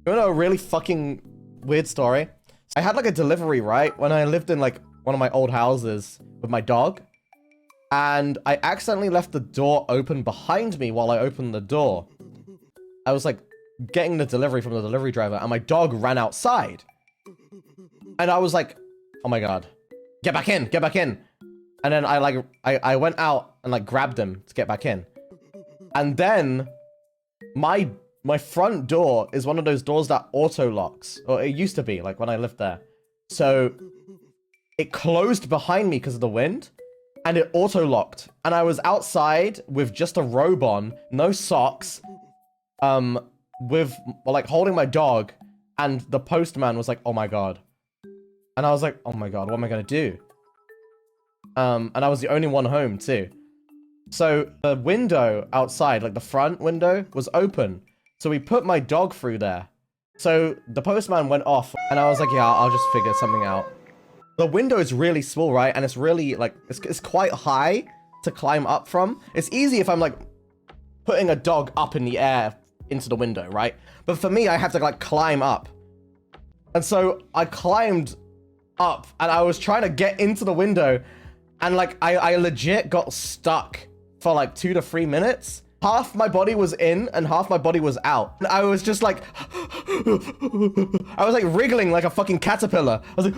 You know a really fucking weird story? I had like a delivery, right? When I lived in like one of my old houses with my dog. And I accidentally left the door open behind me while I opened the door. I was like getting the delivery from the delivery driver and my dog ran outside. And I was like, oh my God, get back in, get back in. And then I went out and like grabbed him to get back in. And then my front door is one of those doors that auto locks, or it used to be like when I lived there. So it closed behind me because of the wind and it auto locked. And I was outside with just a robe on, no socks, with like holding my dog, and the postman was like, oh my God. And I was like, oh my God, what am I gonna do? And I was the only one home too. So the window outside, like the front window, was open. So we put my dog through there. So the postman went off and I was like, yeah, I'll just figure something out. The window is really small, right? And it's really like, it's quite high to climb up from. It's easy if I'm like putting a dog up in the air into the window, right? But for me, I have to like climb up. And so I climbed up and I was trying to get into the window and like I legit got stuck for like 2 to 3 minutes. Half my body was in and half my body was out. And I was just like, I was like wriggling like a fucking caterpillar. I was like,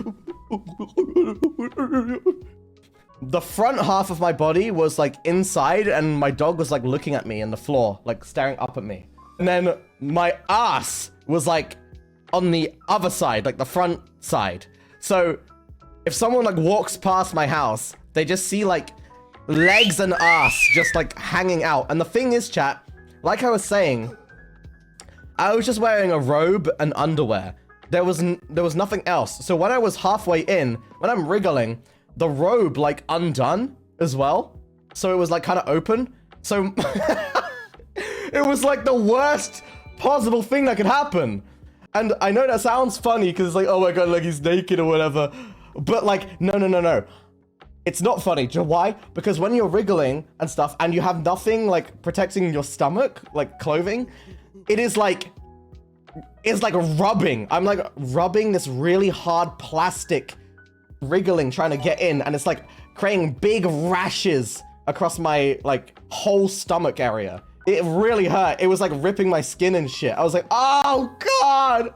the front half of my body was like inside and my dog was like looking at me in the floor, like staring up at me. And then my ass was like on the other side, like the front side. So if someone like walks past my house, they just see like legs and ass just like hanging out. And the thing is, chat, like I was saying, I was just wearing a robe and underwear. There was nothing else. So when I was halfway in, when I'm wriggling, the robe like undone as well. So it was like kind of open. So it was like the worst possible thing that could happen. And I know that sounds funny because it's like, oh my God, like he's naked or whatever. But like, no. It's not funny. Do you know why? Because when you're wriggling and stuff and you have nothing like protecting your stomach, like clothing, it's like rubbing. I'm like rubbing this really hard plastic wriggling trying to get in, and it's like creating big rashes across my like whole stomach area. It really hurt. It was like ripping my skin and shit. I was like, oh God.